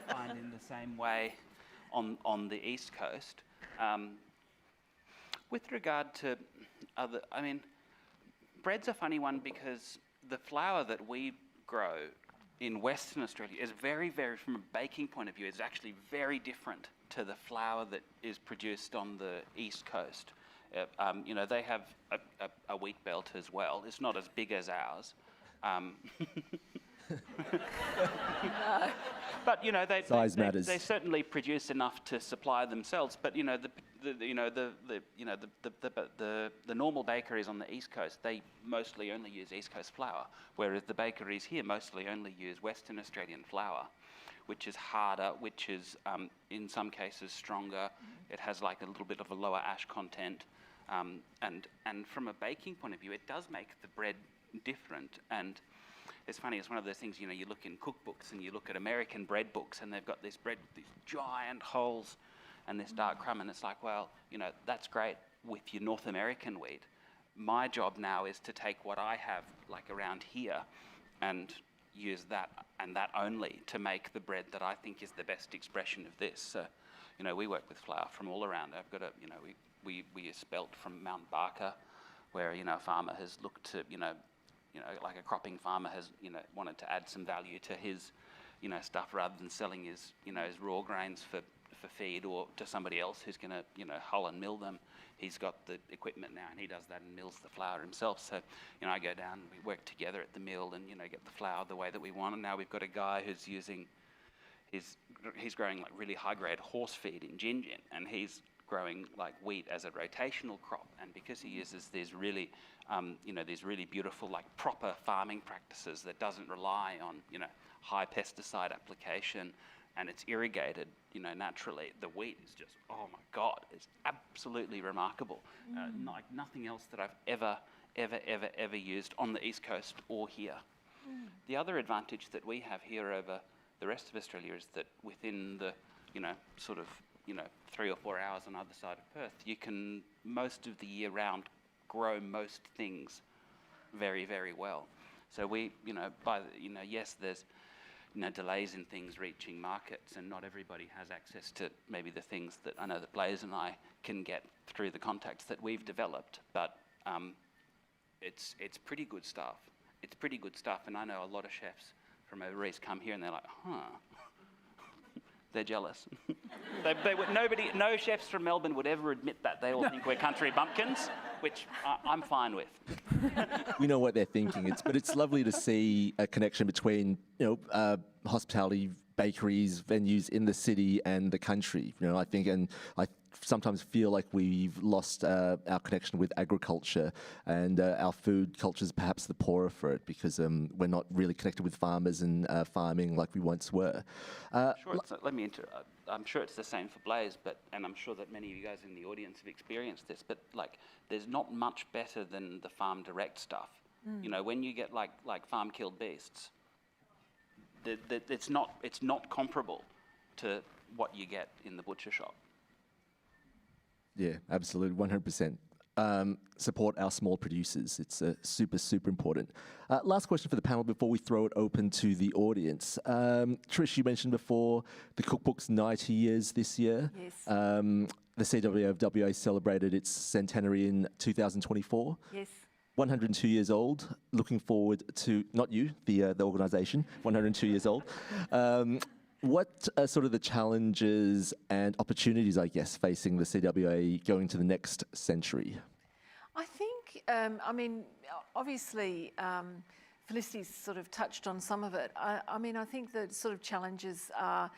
find in the same way on the East Coast. With regard to other, I mean, bread's a funny one because the flour that we grow in Western Australia is very, very, from a baking point of view, is actually very different to the flour that is produced on the East Coast. They have a wheat belt as well. It's not as big as ours. But they certainly produce enough to supply themselves. But the normal bakeries on the East Coast, they mostly only use East Coast flour, whereas the bakeries here mostly only use Western Australian flour, which is harder, which is in some cases stronger. It has like a little bit of a lower ash content, and from a baking point of view, it does make the bread different. And it's funny, it's one of those things, you look in cookbooks and you look at American bread books and they've got this bread with these giant holes and this dark crumb, and it's like, well, that's great with your North American wheat. My job now is to take what I have like around here and use that and that only to make the bread that I think is the best expression of this. So, we work with flour from all around. I've got we use spelt from Mount Barker, where, a farmer has looked to, like a cropping farmer has, wanted to add some value to his, stuff rather than selling his, his raw grains for feed or to somebody else who's going to, hull and mill them. He's got the equipment now and he does that and mills the flour himself. So, I go down, we work together at the mill and, get the flour the way that we want. And now we've got a guy who's using, he's growing like really high grade horse feed in Gingin, and he's growing like wheat as a rotational crop. And because he uses these really, these really beautiful, like proper farming practices that doesn't rely on, high pesticide application, and it's irrigated, naturally, the wheat is just, oh my God, it's absolutely remarkable. Like nothing else that I've ever used on the East Coast or here. The other advantage that we have here over the rest of Australia is that within the, sort of, 3 or 4 hours on either side of Perth, you can, most of the year round, grow most things very, very well. So we, yes, there's, delays in things reaching markets, and not everybody has access to maybe the things that I know that Blaze and I can get through the contacts that we've developed, but it's pretty good stuff. It's pretty good stuff, and I know a lot of chefs from over east come here and they're like, they're jealous. No chefs from Melbourne would ever admit that. They all think we're country bumpkins, which I'm fine with. We know what they're thinking. But it's lovely to see a connection between hospitality, bakeries, venues in the city and the country. I think, and I sometimes feel like we've lost our connection with agriculture, and our food culture is perhaps the poorer for it because we're not really connected with farmers and farming like we once were. I'm sure it's the same for Blaze, and I'm sure that many of you guys in the audience have experienced this, but like there's not much better than the farm direct stuff. When you get like farm killed beasts, it's not comparable to what you get in the butcher shop. Yeah, absolutely, 100%. support our small producers. It's super, super important. Last question for the panel before we throw it open to the audience. Trish, you mentioned before the cookbook's 90 years this year. Yes. The CWA of WA celebrated its centenary in 2024. Yes. 102 years old. Looking forward to, not you, the organisation, 102 years old. What are sort of the challenges and opportunities, I guess, facing the CWA going to the next century? I think, obviously, Felicity's sort of touched on some of it. I think the sort of challenges are,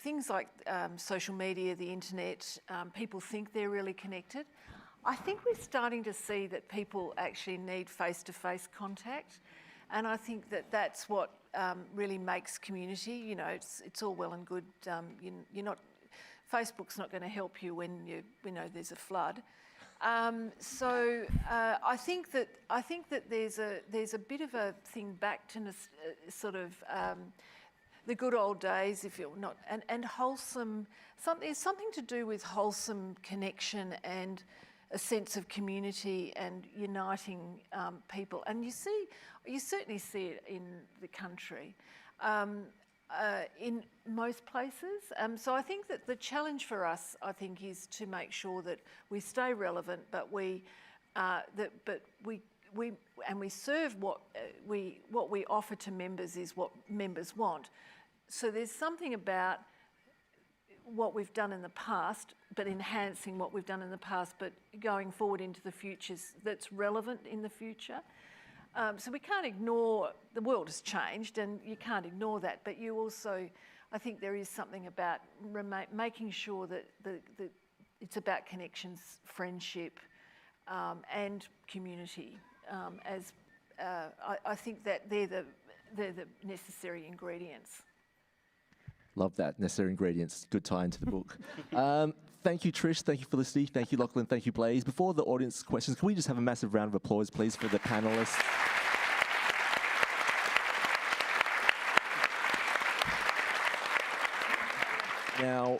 things like social media, the internet, people think they're really connected. I think we're starting to see that people actually need face-to-face contact. And I think that that's what really makes community. It's all well and good. You're not, Facebook's not going to help you when there's a flood. So I think that there's a bit of a thing back to sort of the good old days, if you're not, and wholesome. There's something to do with wholesome connection and a sense of community and uniting people. And you certainly see it in the country, in most places. So I think that the challenge for us, I think, is to make sure that we stay relevant, but we serve what we offer to members is what members want. So there's something about what we've done in the past, but enhancing what we've done in the past, but going forward into the futures that's relevant in the future. So we can't ignore, the world has changed and you can't ignore that, but you also, I think there is something about making sure that it's about connections, friendship, and community. I think that they're the necessary ingredients. Love that, necessary ingredients. Good tie into the book. Thank you, Trish. Thank you, Felicity. Thank you, Lachlan. Thank you, Blaze. Before the audience questions, can we just have a massive round of applause, please, for the panellists? Now,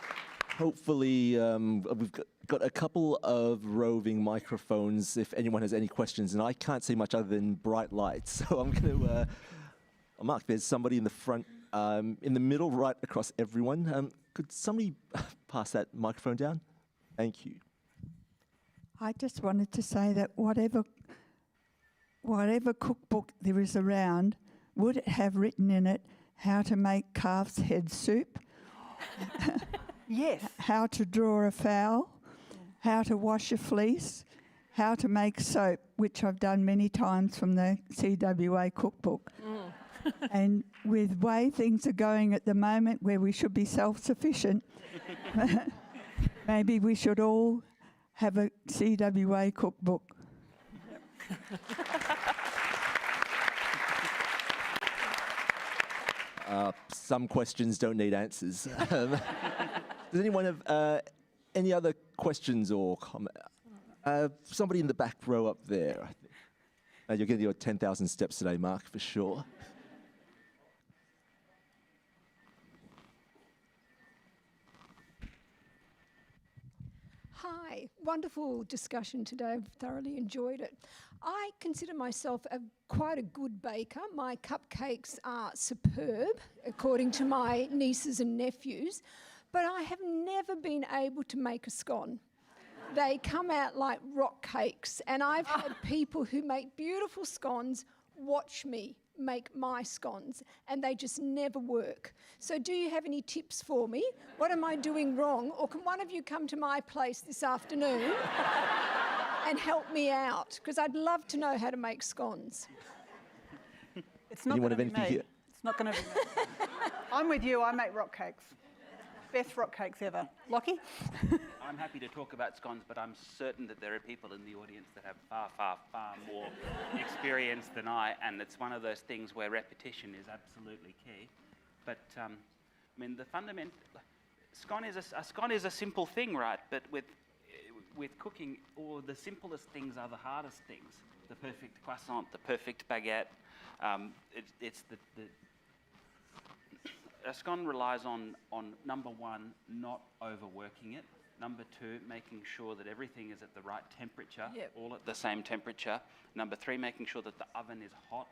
hopefully, we've got a couple of roving microphones if anyone has any questions, and I can't see much other than bright lights. So I'm going to, Mark, there's somebody in the front, in the middle, right across everyone. Could somebody pass that microphone down? Thank you. I just wanted to say that whatever cookbook there is around, would it have written in it how to make calf's head soup? Yes. How to draw a fowl, how to wash a fleece, how to make soap, which I've done many times from the CWA Cookbook. And with the way things are going at the moment where we should be self-sufficient, maybe we should all have a CWA Cookbook. Some questions don't need answers. Does anyone have any other questions or comments? Somebody in the back row up there. I think. You're getting your 10,000 steps today, Mark, for sure. Hi, wonderful discussion today. I've thoroughly enjoyed it. I consider myself quite a good baker. My cupcakes are superb, according to my nieces and nephews, but I have never been able to make a scone. They come out like rock cakes, and I've had people who make beautiful scones watch me make my scones, and they just never work. So do you have any tips for me? What am I doing wrong? Or can one of you come to my place this afternoon and help me out? Because I'd love to know how to make scones. It's not going to be me. It's not going to be me. I'm with you. I make rock cakes. Best rock cakes ever. Lockie? I'm happy to talk about scones, but I'm certain that there are people in the audience that have far, far, far more experience than I, and it's one of those things where repetition is absolutely key. But, the fundamental... A scone is a simple thing, right? But with cooking, the simplest things are the hardest things. The perfect croissant, the perfect baguette. A scone relies on number one, not overworking it. Number 2, making sure that everything is at the right temperature, Yep. all at the same temperature. Number 3, making sure that the oven is hot.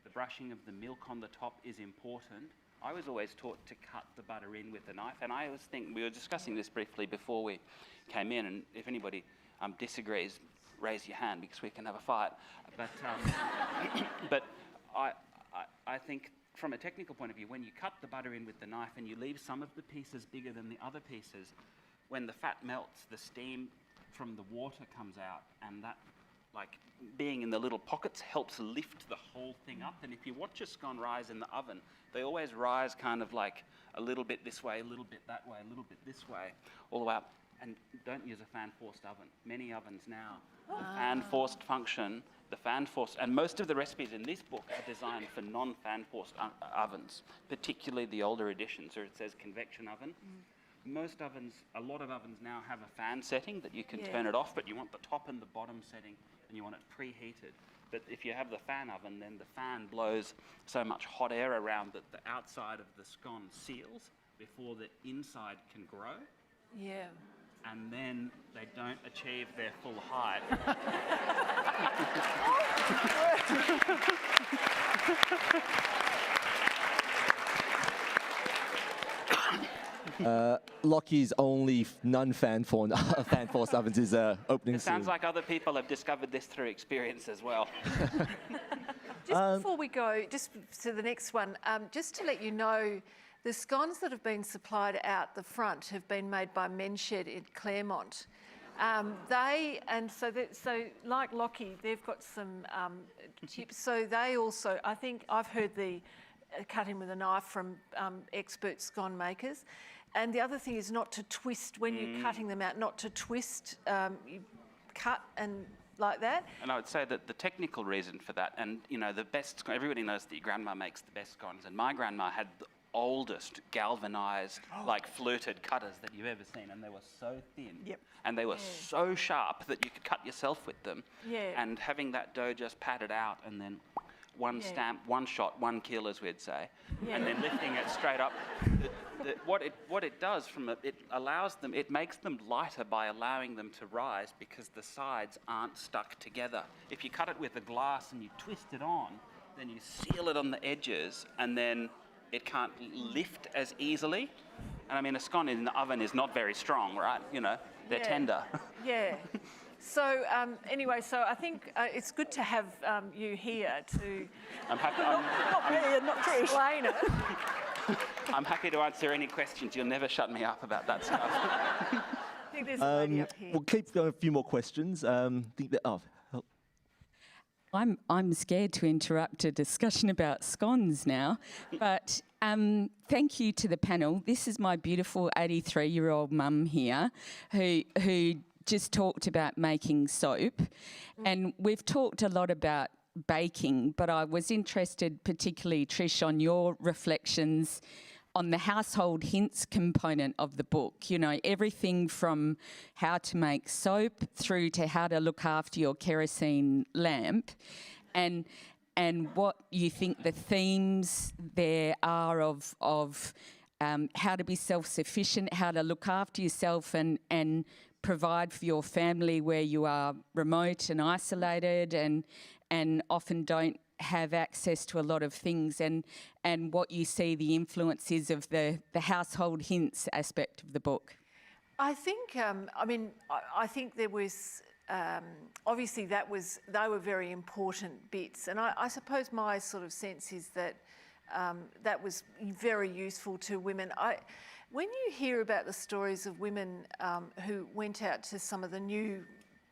The brushing of the milk on the top is important. I was always taught to cut the butter in with a knife, and I always think, we were discussing this briefly before we came in, and if anybody disagrees, raise your hand because we can have a fight. But I think from a technical point of view, when you cut the butter in with the knife and you leave some of the pieces bigger than the other pieces, when the fat melts, the steam from the water comes out, and that, like, being in the little pockets helps lift the whole thing up. And if you watch a scone rise in the oven, they always rise kind of like a little bit this way, a little bit that way, a little bit this way, all the way up. And don't use a fan-forced oven. Many ovens now, the fan-forced function, and most of the recipes in this book are designed for non-fan-forced ovens, particularly the older editions where it says convection oven. Most ovens, a lot of ovens now have a fan setting that you can turn it off, but you want the top and the bottom setting, and you want it preheated. But if you have the fan oven, then the fan blows so much hot air around that the outside of the scone seals before the inside can grow. Yeah. And then they don't achieve their full height. Lockie's only fan-forced ovens is opening It sounds soon. like other people have discovered this through experience as well. Just before we go, just to the next one, just to let you know, the scones that have been supplied out the front have been made by Menshed in Claremont. So like Lockie, they've got some tips. So they also, I think I've heard the cutting with a knife from expert scone makers. And the other thing is not to twist when you're cutting them out, not to twist. You cut and like that. And I would say that the technical reason for that, and you know, the best, everybody knows that your grandma makes the best scones, and my grandma had the oldest galvanised, like fluted cutters that you've ever seen, and they were so thin, and they were so sharp that you could cut yourself with them. And having that dough just patted out, and then one stamp, one shot, 1 kill, as we'd say, and then lifting it straight up. What it does it allows them, it makes them lighter by allowing them to rise because the sides aren't stuck together. If you cut it with a glass and you twist it on, then you seal it on the edges, and then it can't lift as easily. And I mean, a scone in the oven is not very strong, right? You know, they're tender. Yeah. So anyway, so I think it's good to have you here to I'm happy. not me and not to explain it. I'm happy to answer any questions. You'll never shut me up about that stuff. I think there's a lady up here. We'll keep going, a few more questions. I'm scared to interrupt a discussion about scones now, but thank you to the panel. This is my beautiful 83-year-old mum here who just talked about making soap, and we've talked a lot about baking, but I was interested, particularly Trish, on your reflections on the household hints component of the book. You know, everything from how to make soap through to how to look after your kerosene lamp, and what you think the themes there are of how to be self-sufficient, how to look after yourself and provide for your family where you are remote and isolated and often don't have access to a lot of things, and what you see the influences of the household hints aspect of the book. I think, I think there was, obviously they were very important bits, and I suppose my sort of sense is that that was very useful to women. When you hear about the stories of women who went out to some of the new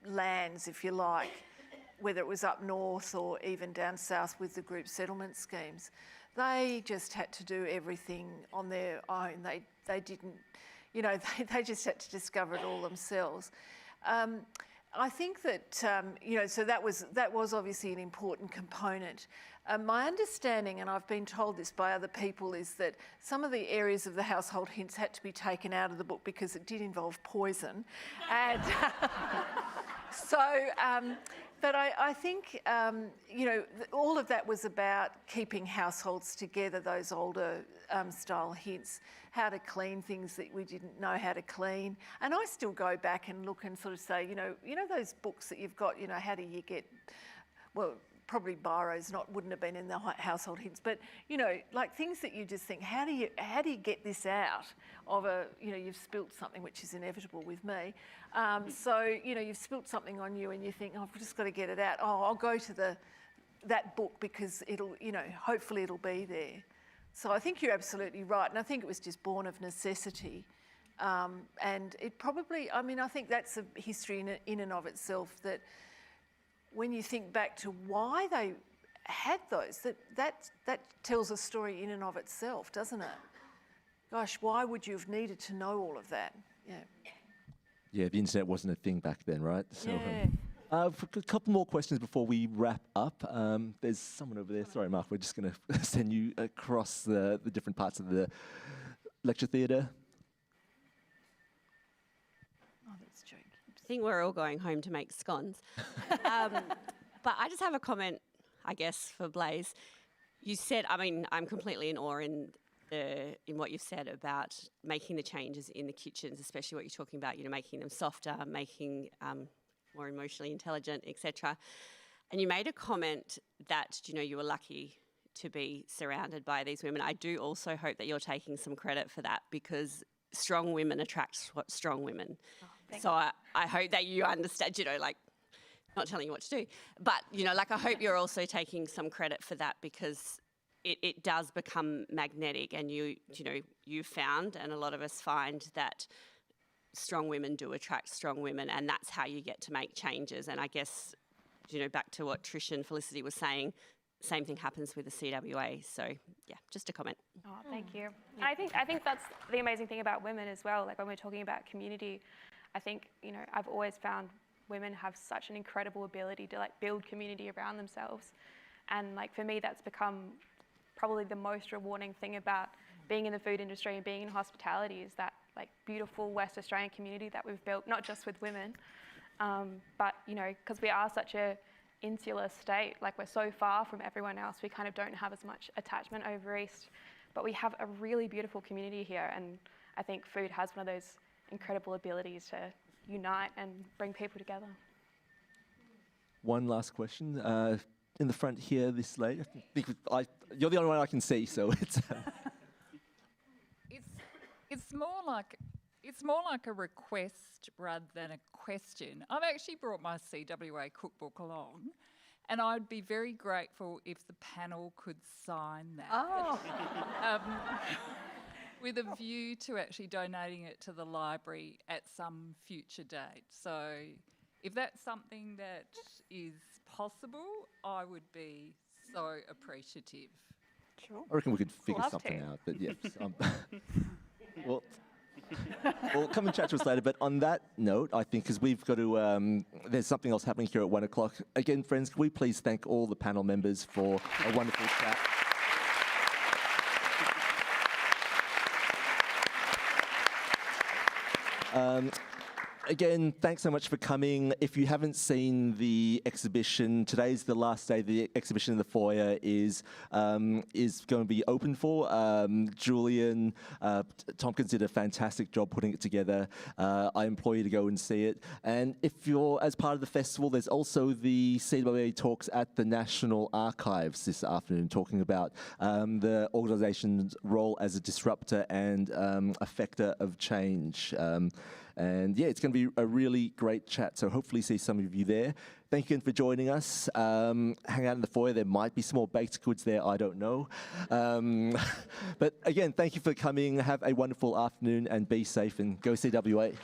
lands, if you like, whether it was up north or even down south with the group settlement schemes, they just had to do everything on their own. They didn't, you know, they just had to discover it all themselves. I think that, you know, so that was obviously an important component. My understanding, and I've been told this by other people, is that some of the areas of the household hints had to be taken out of the book because it did involve poison. And So, but I think, all of that was about keeping households together, those older style hints, how to clean things that we didn't know how to clean. And I still go back and look and sort of say, you know those books that you've got, how do you get, well, probably Biro's wouldn't have been in the household hints, but like things that you just think, how do you get this out of you've spilt something, which is inevitable with me. So you've spilt something on you, and you think, oh, I've just got to get it out. Oh, I'll go to that book because it'll, hopefully it'll be there. So I think you're absolutely right, and I think it was just born of necessity. And it probably, I think that's a history in and of itself, that when you think back to why they had those, that tells a story in and of itself, doesn't it? Gosh, why would you have needed to know all of that? Yeah. Yeah, the internet wasn't a thing back then, right? So, Yeah. for a couple more questions before we wrap up. There's someone over there. Sorry, Mark, we're just going to send you across the different parts of the lecture theatre. Oh, that's joking. I think we're all going home to make scones. But I just have a comment, I guess, for Blaze. You said, I'm completely in awe in what you've said about making the changes in the kitchens, especially what you're talking about, making them softer, making more emotionally intelligent, etc. And you made a comment that, you were lucky to be surrounded by these women. I do also hope that you're taking some credit for that, because strong women attract strong women. So I hope that you understand, not telling you what to do, but, I hope you're also taking some credit for that, because it does become magnetic, and you found, and a lot of us find, that strong women do attract strong women, and that's how you get to make changes. And I guess, back to what Trish and Felicity were saying, same thing happens with the CWA. So, yeah, just a comment. Oh, thank you. And I think that's the amazing thing about women as well. Like, when we're talking about community, I think, I've always found women have such an incredible ability to build community around themselves. And for me, that's become probably the most rewarding thing about being in the food industry and being in hospitality, is that beautiful West Australian community that we've built, not just with women, but because we are such a insular state, we're so far from everyone else, we kind of don't have as much attachment over east, but we have a really beautiful community here, and I think food has one of those incredible abilities to unite and bring people together. One last question. In the front here, this lady. You're the only one I can see, so it's... It's more like a request rather than a question. I've actually brought my CWA cookbook along, and I'd be very grateful if the panel could sign that. Oh. With a view to actually donating it to the library at some future date. So if that's something that is possible, I would be so appreciative. Sure. I reckon we could figure Love something to. out, but yes. Well, come and chat to us later. But on that note, I think, because we've got to, there's something else happening here at 1 o'clock. Again, friends, can we please thank all the panel members for a wonderful chat. Again, thanks so much for coming. If you haven't seen the exhibition, today's the last day. The exhibition in the foyer is going to be open for. Julian Tompkins did a fantastic job putting it together. I implore you to go and see it. And if you're, as part of the festival, there's also the CWA talks at the National Archives this afternoon, talking about the organisation's role as a disruptor and effector of change. And yeah, it's going to be a really great chat. So hopefully see some of you there. Thank you again for joining us. Hang out in the foyer. There might be some more baked goods there. I don't know. But again, thank you for coming. Have a wonderful afternoon and be safe, and go CWA.